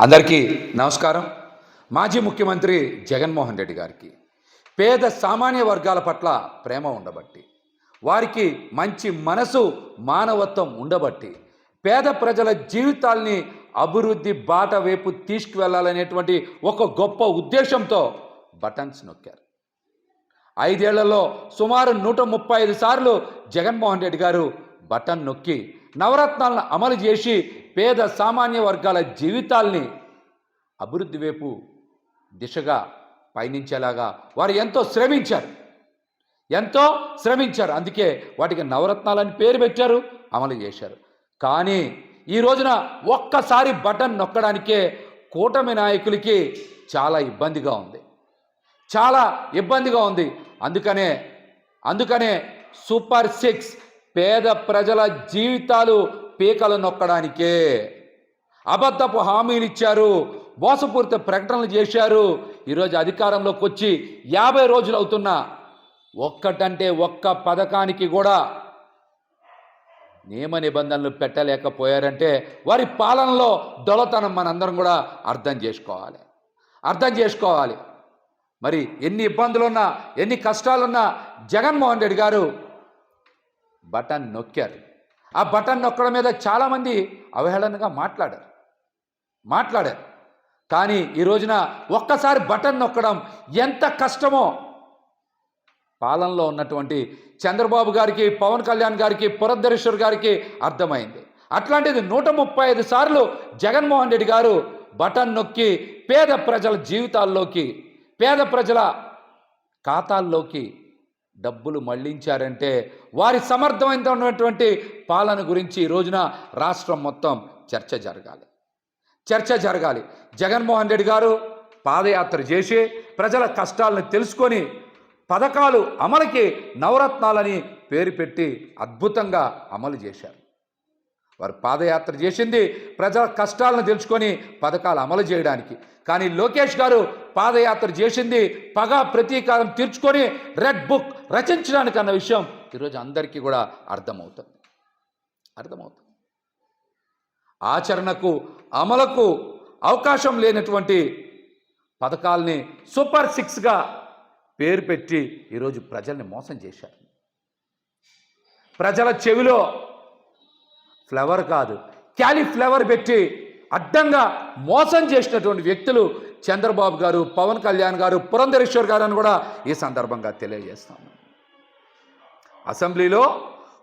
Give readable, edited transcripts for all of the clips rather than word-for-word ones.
అందరికీ నమస్కారం. మాజీ ముఖ్యమంత్రి జగన్మోహన్ రెడ్డి గారికి పేద సామాన్య వర్గాల పట్ల ప్రేమ ఉండబట్టి, వారికి మంచి మనసు మానవత్వం ఉండబట్టి, పేద ప్రజల జీవితాల్ని అభివృద్ధి బాట వైపు తీసుకువెళ్ళాలనేటువంటి ఒక గొప్ప ఉద్దేశంతో బటన్స్ నొక్కారు. 5 ఏళ్లలో సుమారు 135 సార్లు జగన్మోహన్ రెడ్డి గారు బటన్ నొక్కి నవరత్నాలను అమలు చేసి పేద సామాన్య వర్గాల జీవితాల్ని అభివృద్ధి వైపు దిశగా పయనించేలాగా వారు ఎంతో శ్రమించారు. అందుకే వాటికి నవరత్నాలని పేరు పెట్టారు, అమలు చేశారు. కానీ ఈ రోజున ఒక్కసారి బటన్ నొక్కడానికే కూటమి నాయకులకి చాలా ఇబ్బందిగా ఉంది. అందుకనే సూపర్ 6 పేద ప్రజల జీవితాలు పీకలు నొక్కడానికే అబద్ధపు హామీలు ఇచ్చారు, మోసపూరిత ప్రకటనలు చేశారు. ఈరోజు అధికారంలోకి వచ్చి 50 రోజులు అవుతున్నా ఒక్కటంటే ఒక్క పథకానికి కూడా నియమ నిబంధనలు పెట్టలేకపోయారంటే వారి పాలనలో దొలతనం మనందరం కూడా అర్థం చేసుకోవాలి. మరి ఎన్ని ఇబ్బందులున్నా, ఎన్ని కష్టాలున్నా జగన్మోహన్ రెడ్డి గారు బటన్ నొక్కారు. ఆ బటన్ నొక్కడం మీద చాలామంది అవహేళనగా మాట్లాడారు. కానీ ఈ రోజున ఒక్కసారి బటన్ నొక్కడం ఎంత కష్టమో పాలనలో ఉన్నటువంటి చంద్రబాబు గారికి, పవన్ కళ్యాణ్ గారికి, పురంధరేశ్వర్ గారికి అర్థమైంది. అట్లాంటిది 135 సార్లు జగన్మోహన్ రెడ్డి గారు బటన్ నొక్కి పేద ప్రజల జీవితాల్లోకి, పేద ప్రజల ఖాతాల్లోకి డబ్బులు మళ్లించారంటే వారి సమర్థవంతమైనటువంటి పాలన గురించి ఈ రోజున రాష్ట్రం మొత్తం చర్చ జరగాలి. జగన్మోహన్ రెడ్డి గారు పాదయాత్ర చేసి ప్రజల కష్టాలను తెలుసుకొని పథకాలు అమలుకి నవరత్నాలని పేరు పెట్టి అద్భుతంగా అమలు చేశారు. వారు పాదయాత్ర చేసింది ప్రజల కష్టాలను తెలుసుకొని పథకాలు అమలు చేయడానికి. కానీ లోకేష్ గారు పాదయాత్ర చేసింది పగ ప్రతీకారం తీర్చుకొని రెడ్ బుక్ రచించడానికి అన్న విషయం ఈరోజు అందరికీ కూడా అర్థమవుతుంది. ఆచరణకు అమలుకు అవకాశం లేనటువంటి పథకాల్ని సూపర్ 6గా పేరు పెట్టి ఈరోజు ప్రజల్ని మోసం చేశారు. ప్రజల చెవిలో ఫ్లవర్ కాదు క్యాలీఫ్లవర్ పెట్టి అడ్డంగా మోసం చేసినటువంటి వ్యక్తులు చంద్రబాబు గారు, పవన్ కళ్యాణ్ గారు, పురంధరేశ్వర్ గారు అని కూడా ఈ సందర్భంగా తెలియజేస్తాను. అసెంబ్లీలో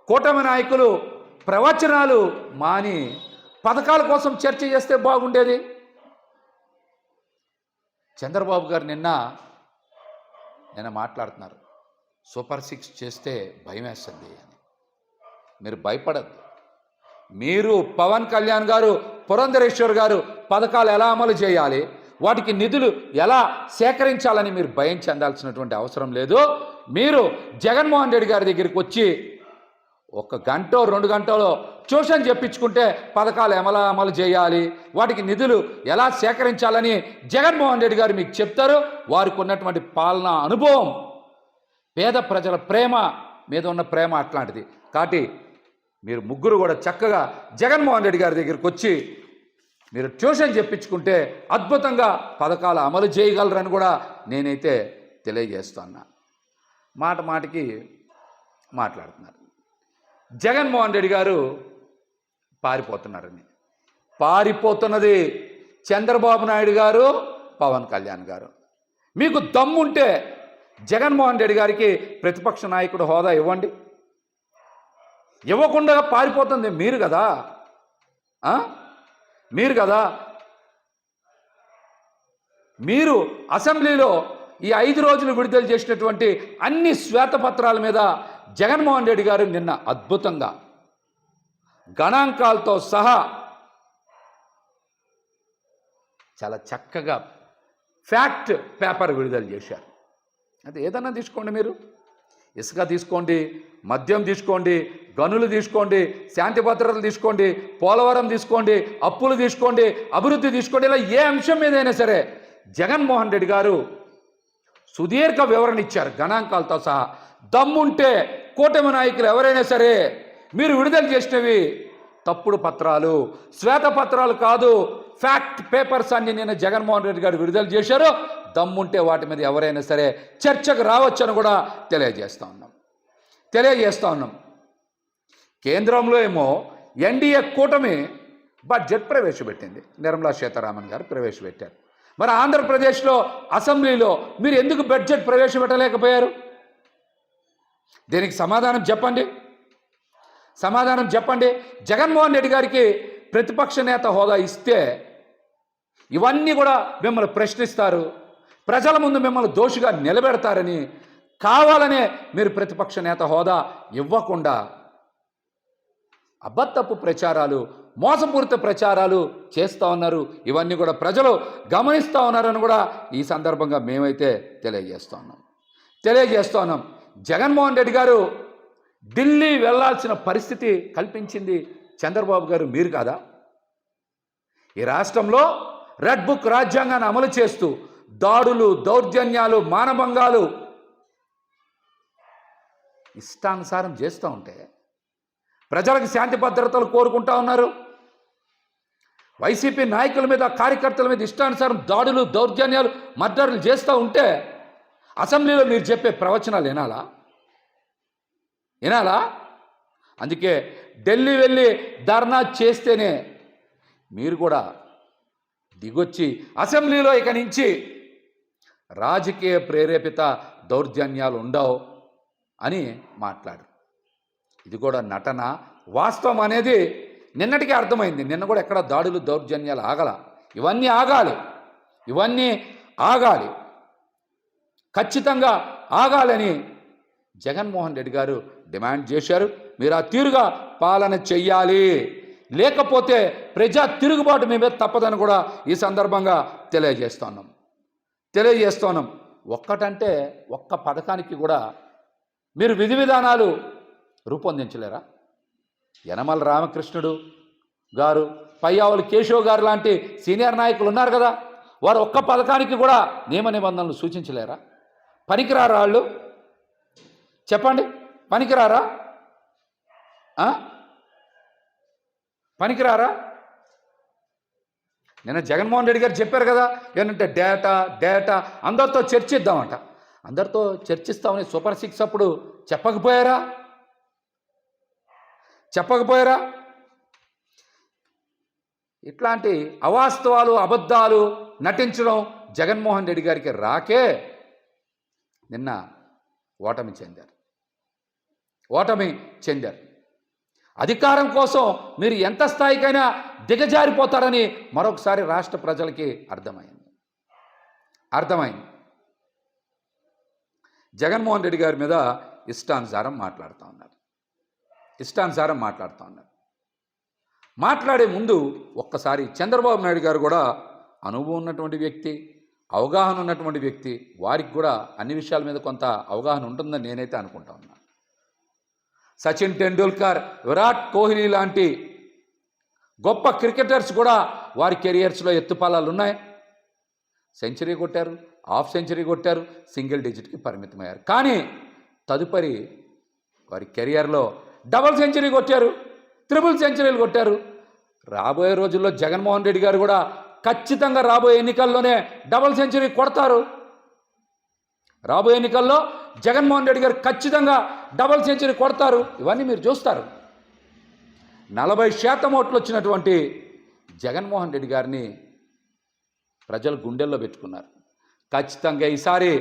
కూటమి నాయకులు ప్రవచనాలు మాని పథకాల కోసం చర్చ చేస్తే బాగుండేది. చంద్రబాబు గారు నిన్న మాట్లాడుతున్నారు, సూపర్ 6 చేస్తే భయం వేస్తుంది అని. మీరు భయపడద్దు. మీరు పవన్ కళ్యాణ్ గారు, పురంధరేశ్వర్ గారు పథకాలు ఎలా అమలు చేయాలి, వాటికి నిధులు ఎలా సేకరించాలని మీరు భయం చెందాల్సినటువంటి అవసరం లేదు. మీరు జగన్మోహన్ రెడ్డి గారి దగ్గరికి వచ్చి 1 గంట 2 గంటలో ట్యూషన్ చెప్పించుకుంటే పథకాలు ఎలా అమలు చేయాలి, వాటికి నిధులు ఎలా సేకరించాలని జగన్మోహన్ రెడ్డి గారు మీకు చెప్తారు. వారికి ఉన్నటువంటి పాలనా అనుభవం, పేద ప్రజల ప్రేమ మీద ఉన్న ప్రేమ అట్లాంటిది. కాబట్టి మీరు ముగ్గురు కూడా చక్కగా జగన్మోహన్ రెడ్డి గారి దగ్గరికి వచ్చి మీరు ట్యూషన్ చెప్పించుకుంటే అద్భుతంగా పథకాలు అమలు చేయగలరని కూడా నేనైతే తెలియజేస్తున్నా. మాటికి మాట్లాడుతున్నారు. జగన్మోహన్ రెడ్డి గారు పారిపోతున్నది చంద్రబాబు నాయుడు గారు, పవన్ కళ్యాణ్ గారు. మీకు దమ్ముంటే జగన్మోహన్ రెడ్డి గారికి ప్రతిపక్ష నాయకుడు హోదా ఇవ్వండి. ఇవ్వకుండా పారిపోతుంది మీరు కదా. మీరు అసెంబ్లీలో ఈ 5 రోజులు విడుదల చేసినటువంటి అన్ని శ్వేతపత్రాల మీద జగన్మోహన్ రెడ్డి గారు నిన్న అద్భుతంగా గణాంకాలతో సహా చాలా చక్కగా ఫ్యాక్ట్ పేపర్ విడుదల చేశారు. అది ఏదన్నా తీసుకోండి, మీరు ఇసుక తీసుకోండి, మద్యం తీసుకోండి, గనులు తీసుకోండి, శాంతి భద్రతలు తీసుకోండి, పోలవరం తీసుకోండి, అప్పులు తీసుకోండి, అభివృద్ధి తీసుకోండి, ఇలా ఏ అంశం మీదైనా సరే జగన్మోహన్ రెడ్డి గారు సుదీర్ఘ వివరణ ఇచ్చారు గణాంకాలతో సహా. దమ్ముంటే కూటమి నాయకులు ఎవరైనా సరే మీరు విడుదల చేసినవి తప్పుడు పత్రాలు, శ్వేతపత్రాలు కాదు, ఫ్యాక్ట్ పేపర్స్ అన్ని నిన్న జగన్మోహన్ రెడ్డి గారు విడుదల చేశారు. దమ్ముంటే వాటి మీద ఎవరైనా సరే చర్చకు రావచ్చని కూడా తెలియజేస్తూ ఉన్నాం. కేంద్రంలో ఏమో ఎన్డీఏ కూటమి బడ్జెట్ ప్రవేశపెట్టింది, నిర్మలా సీతారామన్ గారు ప్రవేశపెట్టారు. మరి ఆంధ్రప్రదేశ్లో అసెంబ్లీలో మీరు ఎందుకు బడ్జెట్ ప్రవేశపెట్టలేకపోయారు? దీనికి సమాధానం చెప్పండి. జగన్మోహన్ రెడ్డి గారికి ప్రతిపక్ష నేత హోదా ఇస్తే ఇవన్నీ కూడా మిమ్మల్ని ప్రశ్నిస్తారు, ప్రజల ముందు మిమ్మల్ని దోషిగా నిలబెడతారని కావాలనే మీరు ప్రతిపక్ష నేత హోదా ఇవ్వకుండా అబద్ధపు ప్రచారాలు, మోసపూరిత ప్రచారాలు చేస్తూ ఉన్నారు. ఇవన్నీ కూడా ప్రజలు గమనిస్తూ ఉన్నారని కూడా ఈ సందర్భంగా మేమైతే తెలియజేస్తూ ఉన్నాం. జగన్మోహన్ రెడ్డి గారు ఢిల్లీ వెళ్లాల్సిన పరిస్థితి కల్పించింది చంద్రబాబు గారు, మీరు కాదా? ఈ రాష్ట్రంలో రెడ్ బుక్ రాజ్యాంగాన్ని అమలు చేస్తూ దాడులు, దౌర్జన్యాలు, మానభంగాలు ఇష్టానుసారం చేస్తూ ఉంటే ప్రజలకు శాంతి భద్రతలు కోరుకుంటా ఉన్నారు. వైసీపీ నాయకుల మీద, కార్యకర్తల మీద ఇష్టానుసారం దాడులు, దౌర్జన్యాలు, మర్డర్లు చేస్తూ ఉంటే అసెంబ్లీలో మీరు చెప్పే ప్రవచనాలు వినాలా? అందుకే ఢిల్లీ వెళ్ళి ధర్నా చేస్తేనే మీరు కూడా దిగొచ్చి అసెంబ్లీలో ఇక నుంచి రాజకీయ ప్రేరేపిత దౌర్జన్యాలు ఉండవు అని మాట్లాడు. ఇది కూడా నటన. వాస్తవం అనేది నిన్నటికే అర్థమైంది. నిన్న కూడా ఎక్కడ దాడులు, దౌర్జన్యాలు ఆగల. ఇవన్నీ ఆగాలి, ఖచ్చితంగా ఆగాలని జగన్మోహన్ రెడ్డి గారు డిమాండ్ చేశారు. మీరు ఆ తీరుగా పాలన చెయ్యాలి, లేకపోతే ప్రజా తిరుగుబాటు మీ మీద తప్పదని కూడా ఈ సందర్భంగా తెలియజేస్తున్నాం. ఒక్కటంటే ఒక్క పథకానికి కూడా మీరు విధి విధానాలు రూపొందించలేరా? యనమల రామకృష్ణుడు గారు, పయ్యావులు కేశవ్ గారు లాంటి సీనియర్ నాయకులు ఉన్నారు కదా, వారు ఒక్క పథకానికి కూడా నియమ నిబంధనలు సూచించలేరా? పనికిరారా వాళ్ళు? చెప్పండి, పనికిరారా? నిన్న జగన్మోహన్ రెడ్డి గారు చెప్పారు కదా, ఏంటంటే డేటా అందరితో చర్చిద్దామంట. అందరితో చర్చిస్తామని సూపర్ 6 అప్పుడు చెప్పకపోయారా? ఇట్లాంటి అవాస్తవాలు, అబద్ధాలు నటించడం జగన్మోహన్ రెడ్డి గారికి రాకే నిన్న ఓటమి చెందారు. అధికారం కోసం మీరు ఎంత స్థాయికైనా దిగజారిపోతారని మరొకసారి రాష్ట్ర ప్రజలకి అర్థమైంది. జగన్మోహన్ రెడ్డి గారి మీద ఇష్టానుసారం మాట్లాడుతూ ఉన్నారు. మాట్లాడే ముందు ఒక్కసారి చంద్రబాబు నాయుడు గారు కూడా అనుభవం ఉన్నటువంటి వ్యక్తి, అవగాహన ఉన్నటువంటి వ్యక్తి, వారికి కూడా అన్ని విషయాల మీద కొంత అవగాహన ఉంటుందని నేనైతే అనుకుంటా ఉన్నాను. సచిన్ టెండూల్కర్, విరాట్ కోహ్లీ లాంటి గొప్ప క్రికెటర్స్ కూడా వారి కెరియర్స్లో ఎత్తుపాలాలు ఉన్నాయి. సెంచరీ కొట్టారు, హాఫ్ సెంచరీ కొట్టారు, సింగిల్ డిజిట్కి పరిమితమయ్యారు. కానీ తదుపరి వారి కెరియర్లో డబుల్ సెంచరీ కొట్టారు, ట్రిపుల్ సెంచరీలు కొట్టారు. రాబోయే రోజుల్లో జగన్మోహన్ రెడ్డి గారు కూడా ఖచ్చితంగా రాబోయే ఎన్నికల్లోనే డబుల్ సెంచరీ కొడతారు. రాబోయే ఎన్నికల్లో జగన్మోహన్ రెడ్డి గారు ఖచ్చితంగా డబుల్ సెంచరీ కొడతారు. ఇవన్నీ మీరు చూస్తారు. 40% ఓట్లు వచ్చినటువంటి జగన్మోహన్ రెడ్డి గారిని ప్రజలు గుండెల్లో పెట్టుకున్నారు. ఖచ్చితంగా ఈసారి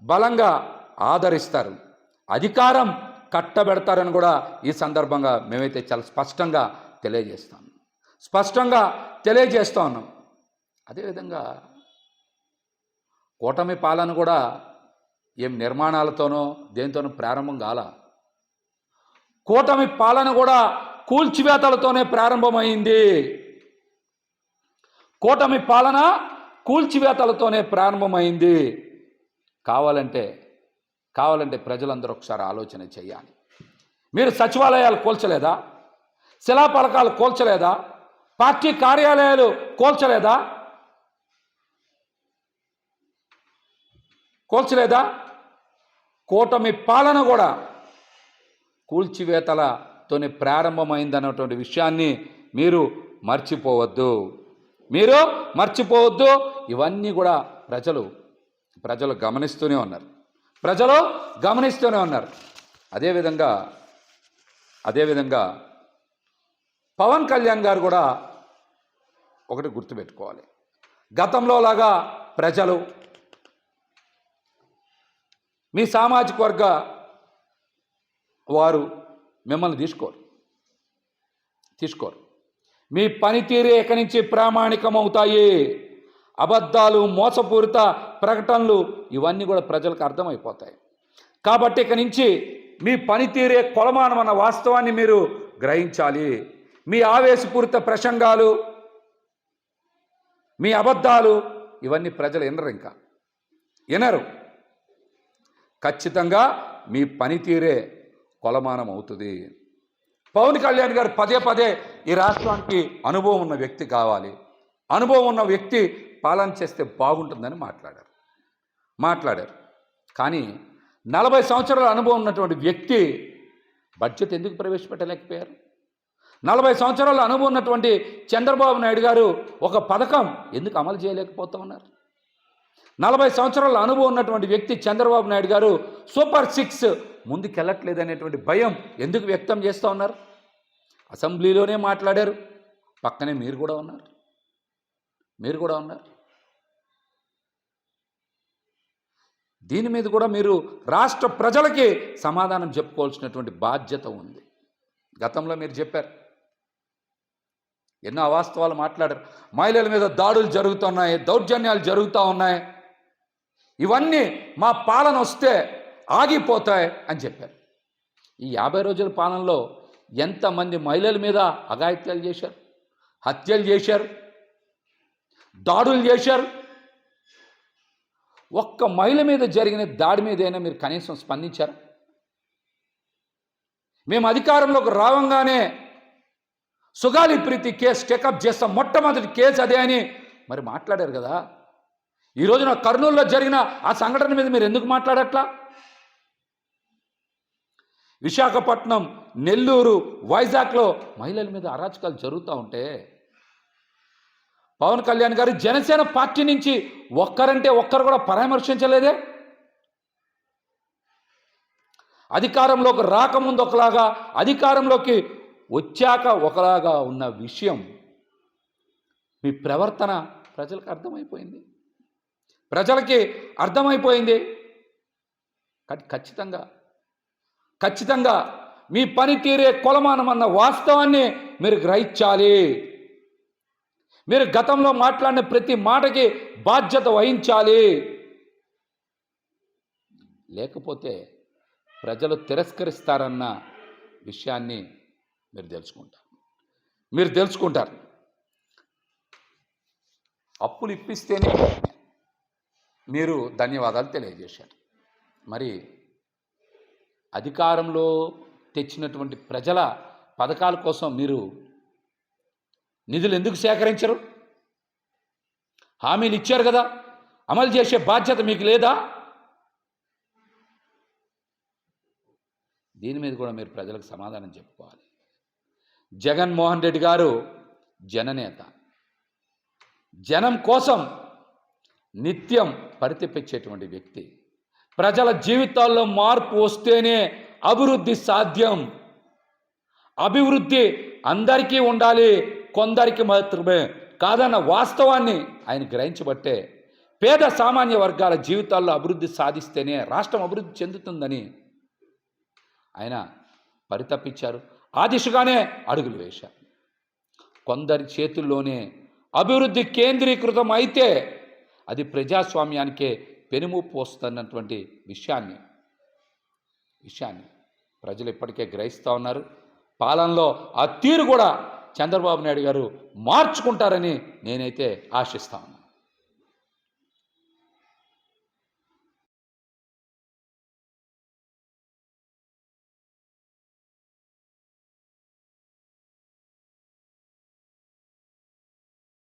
బలంగా ఆదరిస్తారు, అధికారం కట్టబెడతారని కూడా ఈ సందర్భంగా మేమైతే చాలా స్పష్టంగా తెలియజేస్తూ ఉన్నాం. అదేవిధంగా కూటమి పాలన కూడా ఏం నిర్మాణాలతోనో దేనితోనో ప్రారంభం కాల. కూటమి పాలన కూడా కూల్చివేతలతోనే ప్రారంభమైంది. కావాలంటే ప్రజలందరూ ఒకసారి ఆలోచన చేయాలి. మీరు సచివాలయాలు కూల్చలేదా? శిలాఫలకాలు కూల్చలేదా? పార్టీ కార్యాలయాలు కూల్చలేదా? కూటమి పాలన కూడా కూల్చివేతలతోనే ప్రారంభమైందన్నటువంటి విషయాన్ని మీరు మర్చిపోవద్దు, మీరు మర్చిపోవద్దు. ఇవన్నీ కూడా ప్రజలు గమనిస్తూనే ఉన్నారు, అదేవిధంగా పవన్ కళ్యాణ్ గారు కూడా ఒకటి గుర్తుపెట్టుకోవాలి. గతంలో లాగా ప్రజలు మీ సామాజిక వర్గ వారు మిమ్మల్ని తీసుకోరు. మీ పనితీరే ఇక నుంచి ప్రామాణికమవుతాయి. అబద్ధాలు, మోసపూరిత ప్రకటనలు ఇవన్నీ కూడా ప్రజలకు అర్థమైపోతాయి. కాబట్టి ఇక నుంచి మీ పనితీరే కొలమానం అన్న వాస్తవాన్ని మీరు గ్రహించాలి. మీ ఆవేశపూరిత ప్రసంగాలు, మీ అబద్ధాలు ఇవన్నీ ప్రజలు వినరు. ఖచ్చితంగా మీ పనితీరే కొలమానం అవుతుంది. పవన్ కళ్యాణ్ గారు పదే ఈ రాష్ట్రానికి అనుభవం ఉన్న వ్యక్తి కావాలి, అనుభవం ఉన్న వ్యక్తి పాలన చేస్తే బాగుంటుందని మాట్లాడారు. కానీ 40 సంవత్సరాల అనుభవం ఉన్నటువంటి వ్యక్తి బడ్జెట్ ఎందుకు ప్రవేశపెట్టలేకపోయారు? 40 సంవత్సరాల అనుభవం ఉన్నటువంటి చంద్రబాబు నాయుడు గారు ఒక పథకం ఎందుకు అమలు చేయలేకపోతూ ఉన్నారు? 40 సంవత్సరాల అనుభవం ఉన్నటువంటి వ్యక్తి చంద్రబాబు నాయుడు గారు సూపర్ 6 ముందుకెళ్ళట్లేదు అనేటువంటి భయం ఎందుకు వ్యక్తం చేస్తూ ఉన్నారు? అసెంబ్లీలోనే మాట్లాడారు, పక్కనే మీరు కూడా ఉన్నారు. దీని మీద కూడా మీరు రాష్ట్ర ప్రజలకి సమాధానం చెప్పుకోవాల్సినటువంటి బాధ్యత ఉంది. గతంలో మీరు చెప్పారు, ఎన్నో అవాస్తవాలు మాట్లాడారు. మహిళల మీద దాడులు జరుగుతున్నాయి, దౌర్జన్యాలు జరుగుతూ ఉన్నాయి, ఇవన్నీ మా పాలన వస్తే ఆగిపోతాయి అని చెప్పారు. ఈ 50 రోజుల పాలనలో ఎంతమంది మహిళల మీద అఘాయిత్యాలు చేశారు, హత్యలు చేశారు, దాడులు చేశారు. ఒక్క మహిళ మీద జరిగిన దాడి మీదైనా మీరు కనీసం స్పందించారా? మేము అధికారంలోకి రావంగానే సుగాలి ప్రీతి కేసు టేకప్ చేస్తాం, మొట్టమొదటి కేసు అదే అని మరి మాట్లాడారు కదా. ఈ రోజున కర్నూలులో జరిగిన ఆ సంఘటన మీద మీరు ఎందుకు మాట్లాడట్లా? విశాఖపట్నం, నెల్లూరు, వైజాగ్లో మహిళల మీద అరాచకాలు జరుగుతూ ఉంటే పవన్ కళ్యాణ్ గారు జనసేన పార్టీ నుంచి ఒక్కరు కూడా పరామర్శించలేదే. అధికారంలోకి రాకముందు ఒకలాగా, అధికారంలోకి వచ్చాక ఒకలాగా ఉన్న విషయం మీ ప్రవర్తన ప్రజలకు అర్థమైపోయింది. ఖచ్చితంగా మీ పనితీరే కొలమానం అన్న వాస్తవాన్ని మీరు గ్రహించాలి. మీరు గతంలో మాట్లాడిన ప్రతి మాటకి బాధ్యత వహించాలి. లేకపోతే ప్రజలు తిరస్కరిస్తారన్న విషయాన్ని మీరు తెలుసుకుంటారు. అప్పులు ఇప్పిస్తేనే మీరు ధన్యవాదాలు తెలియజేశారు. మరి అధికారంలో తెచ్చినటువంటి ప్రజల పథకాల కోసం మీరు నిధులు ఎందుకు సేకరించరు? హామీలు ఇచ్చారు కదా, అమలు చేసే బాధ్యత మీకు లేదా? దీని మీద కూడా మీరు ప్రజలకు సమాధానం చెప్పుకోవాలి. జగన్మోహన్ రెడ్డి గారు జననేత, జనం కోసం నిత్యం పరితపించేటువంటి వ్యక్తి. ప్రజల జీవితాల్లో మార్పు వస్తేనే అభివృద్ధి సాధ్యం. అభివృద్ధి అందరికీ ఉండాలి, కొందరికి మాత్రమే కాదన్న వాస్తవాన్ని ఆయన గ్రహించబట్టే పేద సామాన్య వర్గాల జీవితాల్లో అభివృద్ధి సాధిస్తేనే రాష్ట్రం అభివృద్ధి చెందుతుందని ఆయన పరితపించారు. ఆ దిశగానే అడుగులు వేశారు. కొందరి చేతుల్లోనే అభివృద్ధి కేంద్రీకృతం అయితే అది ప్రజాస్వామ్యానికే పెనుముప్పు వస్తున్నటువంటి విషయాన్ని ప్రజలు ఇప్పటికే గ్రహిస్తూ ఉన్నారు. పాలనలో ఆ తీరు కూడా చంద్రబాబు నాయుడు గారు మార్చుకుంటారని నేనైతే ఆశిస్తా ఉన్నాను.